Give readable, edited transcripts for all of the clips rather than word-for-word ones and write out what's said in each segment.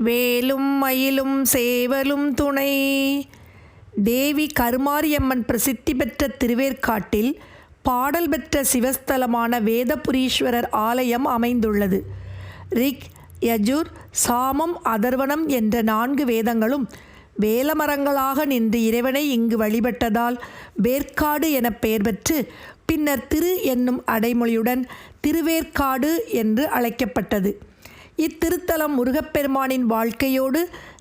வேலும் மயிலும் சேவலும் துணை. தேவி கருமாரியம்மன் பிரசித்தி பெற்ற திருவேற்காட்டில் பாடல் பெற்ற சிவஸ்தலமான வேதபுரீஸ்வரர் ஆலயம் அமைந்துள்ளது. ரிக், யஜுர், சாமம், அதர்வனம் என்ற 4 வேதங்களும் வேலமரங்களாக நின்று இறைவனை இங்கு வழிபட்டதால் வேற்காடு என பெயர் பெற்று பின்னர் திரு என்னும் அடைமொழியுடன் திருவேற்காடு என்று அழைக்கப்பட்டது. இத்திருத்தலம் முருகப்பெருமானின் வாழ்க்கையோடு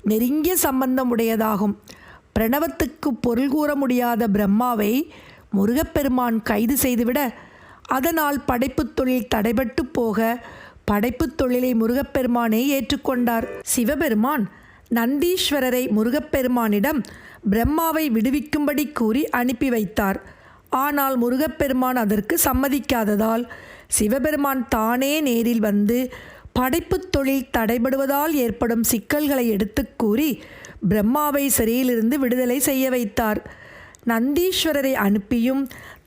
நெருங்கிய சம்பந்தம் உடையதாகும். பிரணவத்துக்கு பொருள் கூற முடியாத பிரம்மாவை முருகப்பெருமான் கைது செய்துவிட அதனால் படைப்புத் தொழில் தடைபட்டு போக படைப்புத் தொழிலை முருகப்பெருமானை ஏற்றுக்கொண்டார். சிவபெருமான் நந்தீஸ்வரரை முருகப்பெருமானிடம் பிரம்மாவை விடுவிக்கும்படி கூறி அனுப்பி வைத்தார். ஆனால் முருகப்பெருமான் அதற்கு சம்மதிக்காததால் சிவபெருமான் தானே நேரில் வந்து படைப்புத் தொழில் தடைபடுவதால் ஏற்படும் சிக்கல்களை எடுத்து கூறி பிரம்மாவை சிறையிலிருந்து விடுதலை செய்ய வைத்தார். நந்தீஸ்வரரை அனுப்பியும்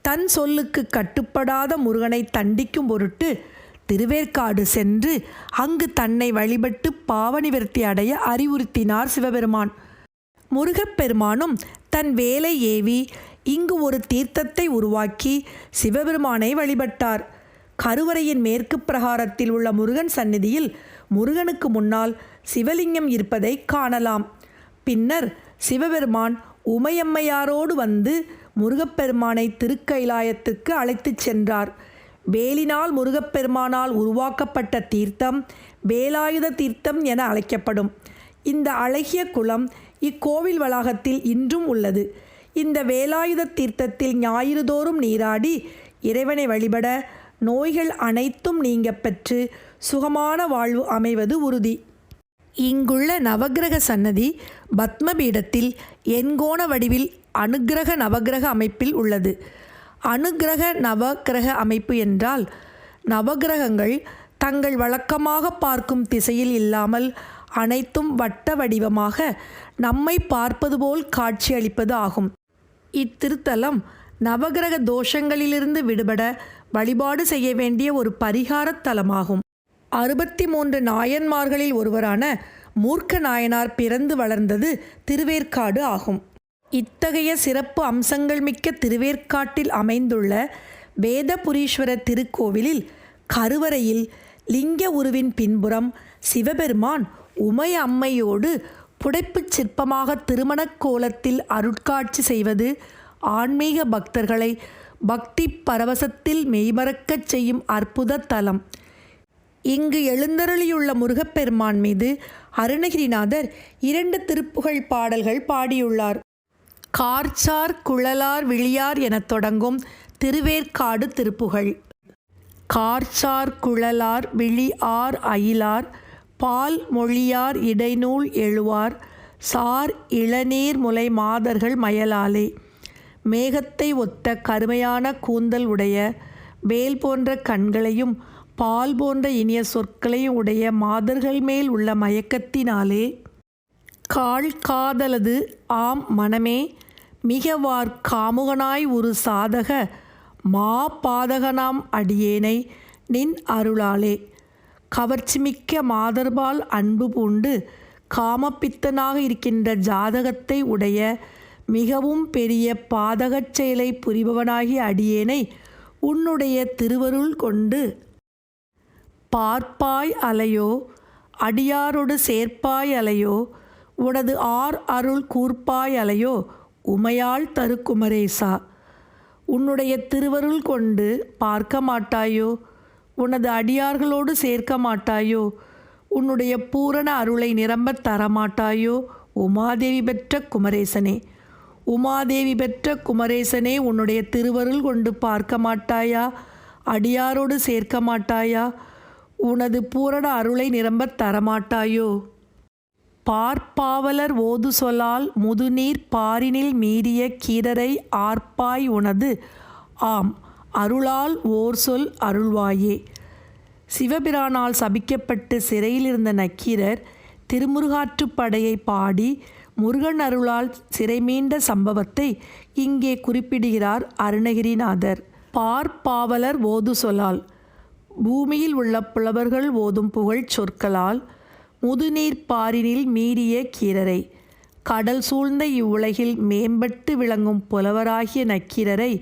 தன் சொல்லுக்கு கட்டுப்படாத முருகனை தண்டிக்கும் பொருட்டு திருவேற்காடு சென்று அங்கு தன்னை வழிபட்டு பாவநிவர்த்தி அடைய அறிவுறுத்தினார் சிவபெருமான். முருகப்பெருமானும் தன் வேலை ஏவி இங்கு ஒரு தீர்த்தத்தை உருவாக்கி சிவபெருமானை வழிபட்டார். கருவறையின் மேற்கு பிரகாரத்தில் உள்ள முருகன் சந்நிதியில் முருகனுக்கு முன்னால் சிவலிங்கம் இருப்பதை காணலாம். பின்னர் சிவபெருமான் உமையம்மையாரோடு வந்து முருகப்பெருமானை திருக்கைலாயத்துக்கு அழைத்துச் சென்றார். வேலினால் முருகப்பெருமானால் உருவாக்கப்பட்ட தீர்த்தம் வேலாயுத தீர்த்தம் என அழைக்கப்படும். இந்த அழகிய குளம் இக்கோவில் வளாகத்தில் இன்றும் உள்ளது. இந்த வேலாயுத தீர்த்தத்தில் ஞாயிறுதோறும் நீராடி இறைவனை வழிபட நோய்கள் அனைத்தும் நீங்க பெற்று சுகமான வாழ்வு அமைவது உறுதி. இங்குள்ள நவக்கிரக சன்னதி பத்மபீடத்தில் எண்கோண வடிவில் அனுக்கிரக நவக்கிரக அமைப்பில் உள்ளது. அனுக்கிரக நவக்கிரக அமைப்பு என்றால் நவக்கிரகங்கள் தங்கள் வழக்கமாக பார்க்கும் திசையில் இல்லாமல் அனைத்தும் வட்ட வடிவமாக நம்மை பார்ப்பது போல் காட்சியளிப்பது ஆகும். இத்திருத்தலம் நவக்கிரக தோஷங்களிலிருந்து விடுபட வழிபாடு செய்ய வேண்டிய ஒரு பரிகாரத் தலமாகும். 63 நாயன்மார்களில் ஒருவரான மூர்க்க நாயனார் பிறந்து வளர்ந்தது திருவேற்காடு ஆகும். இத்தகைய சிறப்பு அம்சங்கள் மிக்க திருவேற்காட்டில் அமைந்துள்ள வேதபுரீஸ்வரர் திருக்கோவிலில் கருவறையில் லிங்க உருவின் பின்புறம் சிவபெருமான் உமை அம்மையோடு புடைப்புச் சிற்பமாக திருமணக் கோலத்தில் அருட்காட்சி செய்வது ஆன்மீக பக்தர்களை பக்தி பரவசத்தில் மெய்மறக்கச் செய்யும் அற்புத தலம். இங்கு எழுந்தருளியுள்ள முருகப்பெருமான் மீது அருணகிரிநாதர் 2 திருப்புகழ் பாடல்கள் பாடியுள்ளார். கார்ச்சார் குழலார் விழியார் எனத் தொடங்கும் திருவேற்காடு திருப்புகழ். கார்ச்சார் குழலார் விழி ஆர் அயிலார் பால் மொழியார் இடைநூல் எழுவார் சார் இளநீர் முலை மாதர்கள் மயலாலே. மேகத்தை ஒத்த கருமையான கூந்தல் உடைய வேல் போன்ற கண்களையும் பால் போன்ற இனிய சொற்களையும் உடைய மாதர்கள் மேல் உள்ள மயக்கத்தினாலே கால் காதலது ஆம் மனமே மிகவார் காமுகனாய் ஒரு சாதக மா பாதகனாம் அடியேனை நின் அருளாலே. கவர்ச்சிமிக்க மாதர்பால் அன்பு பூண்டு காமப்பித்தனாக இருக்கின்ற ஜாதகத்தை உடைய மிகவும் பெரிய பாதகச் செயலை புரிபவனாகிய அடியேனை உன்னுடைய திருவருள் கொண்டு பார்ப்பாய் அலையோ அடியாரோடு சேர்ப்பாய் அலையோ உனது ஆர் அருள் கூர்ப்பாய் அலையோ உமையாள் தரு குமரேசா. உன்னுடைய திருவருள் கொண்டு பார்க்க மாட்டாயோ, உனது அடியார்களோடு சேர்க்க மாட்டாயோ, உன்னுடைய பூரண அருளை நிரம்பத் தரமாட்டாயோ உமாதேவி பெற்ற குமரேசனே. உமாதேவி பெற்ற குமரேசனே, உன்னுடைய திருவருள் கொண்டு பார்க்க மாட்டாயா, அடியாரோடு சேர்க்க மாட்டாயா, உனது பூரண அருளை நிரம்பத் தரமாட்டாயோ. பார்ப்பாவலர் ஓது சொலால் முதுநீர் பாரினில் மீறிய கீரரை ஆர்ப்பாய் உனது ஆம் அருளால் ஓர் சொல் அருள்வாயே. சிவபிரானால் சபிக்கப்பட்டு சிறையில் இருந்த நக்கீரர் திருமுருகாற்றுப்படையை பாடி முருகன் அருளால் சிறை மீண்ட சம்பவத்தை இங்கே குறிப்பிடுகிறார் அருணகிரிநாதர். பார்ப்பாவலர் ஓது சொலால் பூமியில் உள்ள புலவர்கள் ஓதும் புகழ் சொற்களால் முதுநீர் பாரினில் மீறிய கீரரை. கடல் சூழ்ந்த இவ்வுலகில் மேம்பட்டு விளங்கும் புலவராகிய நக்கீரரை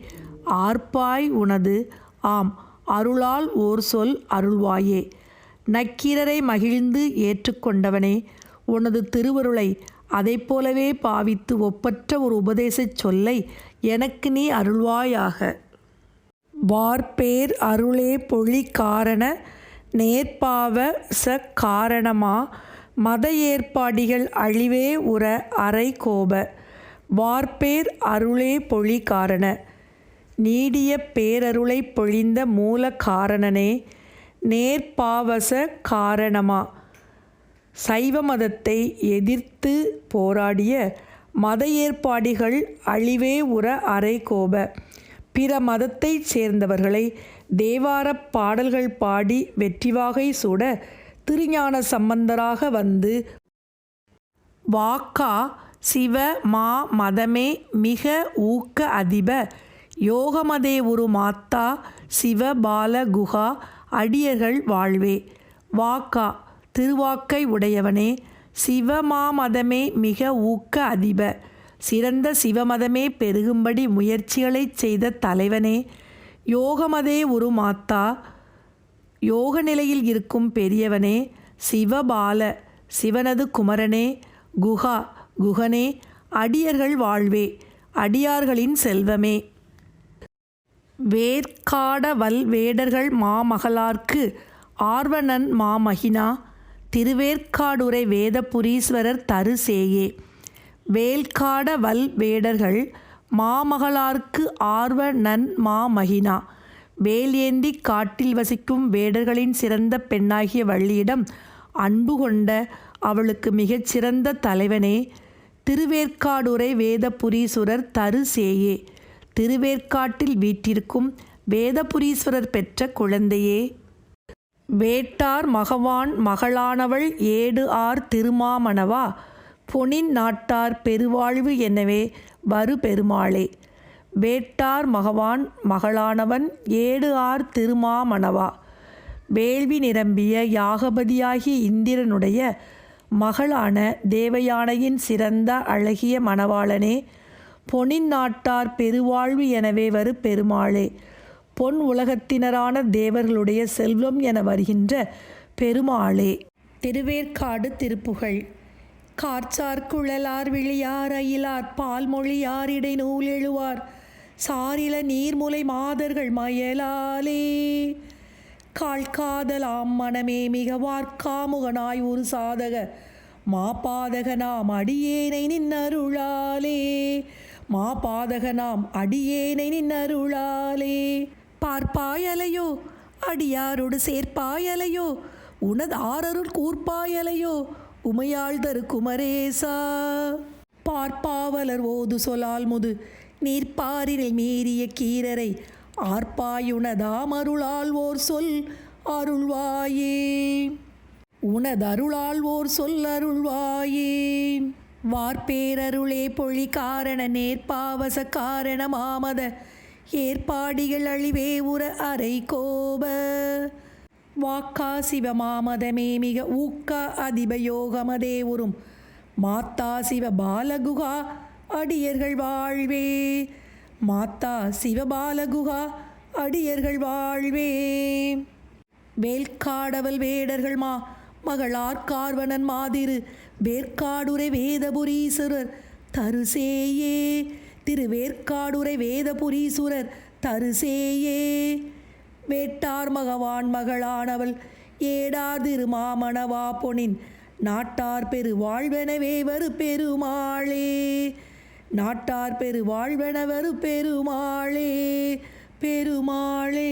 ஆர்ப்பாய் உனது ஆம் அருளால் ஓர் சொல் அருள்வாயே. நக்கீரரை மகிழ்ந்து ஏற்றுக்கொண்டவனே, உனது திருவருளை அதைப்போலவே பாவித்து ஒப்பற்ற ஒரு உபதேசச் சொல்லை எனக்கு நீ அருள்வாயாக. வார்பேர் அருளே பொழி காரண நேர்பாவ ச காரணமா மத ஏற்பாடிகள் அழிவே உற அரை கோப. வார்பேர் அருளே பொழி காரண. நீடிய பேரருளை பொழிந்த மூல காரணனே, நேர்பாவச காரணமா சைவ மதத்தை எதிர்த்து போராடிய மத ஏற்பாடிகள் அழிவே உற அரை கோப. பிற மதத்தைச் சேர்ந்தவர்களை தேவாரப் பாடல்கள் பாடி வெற்றிவாகை சூட திருஞான சம்பந்தராக வந்து, வாக்கா சிவ மா மதமே மிக ஊக்க அதிப யோகமதே உரு மாத்தா சிவ பால குஹா அடியர்கள் வாழ்வே. வாக்கா திருவாக்கை உடையவனே, சிவமாமதமே மிக ஊக்க அதிப சிறந்த சிவமதமே பெருகும்படி முயற்சிகளைச் செய்த தலைவனே, யோகமதே உரு மாத்தா யோக நிலையில் இருக்கும் பெரியவனே, சிவபால சிவனது குமரனே, குஹா குகனே, அடியர்கள் வாழ்வே அடியார்களின் செல்வமே. வேற்காடவல் வேடர்கள் மாமகளார்க்கு ஆர்வனன் மாமகினா திருவேற்காடுரை வேதபுரீஸ்வரர் தரு சேயே. வேல்காட வல் வேடர்கள் மாமகளார்க்கு ஆர்வ நன் மாமகினா. வேல் ஏந்தி காட்டில் வசிக்கும் வேடர்களின் சிறந்த பெண்ணாகிய வள்ளியிடம் அன்பு கொண்ட அவளுக்கு மிகச்சிறந்த தலைவனே, திருவேற்காடுரை வேதபுரீஸ்வரர் தரு சேயே. திருவேற்காட்டில் வீற்றிருக்கும் வேதபுரீஸ்வரர் பெற்ற குழந்தையே. வேட்டார் மகவான் மகளானவள் ஏடு ஆர் திருமாமணவா பொனின் நாட்டார் பெருவாழ்வு எனவே வரு பெருமாளே. வேட்டார் மகவான் மகளானவன் ஏடு ஆர் திருமாமணவா வேள்வி நிரம்பிய யாகபதியாகிய இந்திரனுடைய மகளான தேவயானையின் சிறந்த அழகிய மணவாளனே, பொனின் நாட்டார் பெருவாழ்வு எனவே வரு பெருமாளே. பொன் உலகத்தினரான தேவர்களுடைய செல்வம் என வருகின்ற பெருமாளே. திருவேற்காடு திருப்புகழ். கார்ச்சார் குழலார் விழியார் அயிலார் பால்மொழியார் இடை நூல் எழுவார் சாரில நீர்முலை மாதர்கள் மயலாலே. கால்காதலாம் மனமே மிக வார்க்காமுகனாய் ஒரு சாதக மாபாதக நாம் அடியேனை நின்னருளாலே. மாபாதக நாம் அடியேனை நின்னருளாலே. பார்ப்பாயலையோ அடியாரோடு சேர்ப்பாயலையோ உனது ஆரருள் கூர்ப்பாயலையோ உமையாள் தரு குமரேசா. பார்ப்பாவலர் ஓது சொலால் முது நீர்ப்பாரினில் மீறிய கீரரை ஆர்ப்பாயுனதாம் அருளால் ஓர் சொல் அருள்வாயே. உனதருளால் ஓர் சொல் அருள்வாயே. வார்பேரருளே பொழி காரண நேர்பாவச காரண மாமத ஏற்பாடிகள் அழிவே உற அரை கோப. வாக்கா சிவமாமதமே மிக ஊக்க அதிப யோகமதே உறும் மாத்தா சிவ பாலகுகா அடியர்கள் வாழ்வே. மாத்தா சிவபாலகுகா அடியர்கள் வாழ்வே. வேல்காடவல் வேடர்கள் மா மகளார் கார்வனன் மாதிரு வேற்காடுரை வேதபுரீசுரர் தருசேயே. திருவேற்காடுரை வேதபுரீசுரர் தருசேயே. வேட்டார் மகவான் மகளானவள் ஏடார் திருமாமணவா பொனின் நாட்டார் பெரு வாழ்வெனவே வரு பெருமாளே. நாட்டார் பெரு வாழ்வென வரு பெருமாளே பெருமாளே.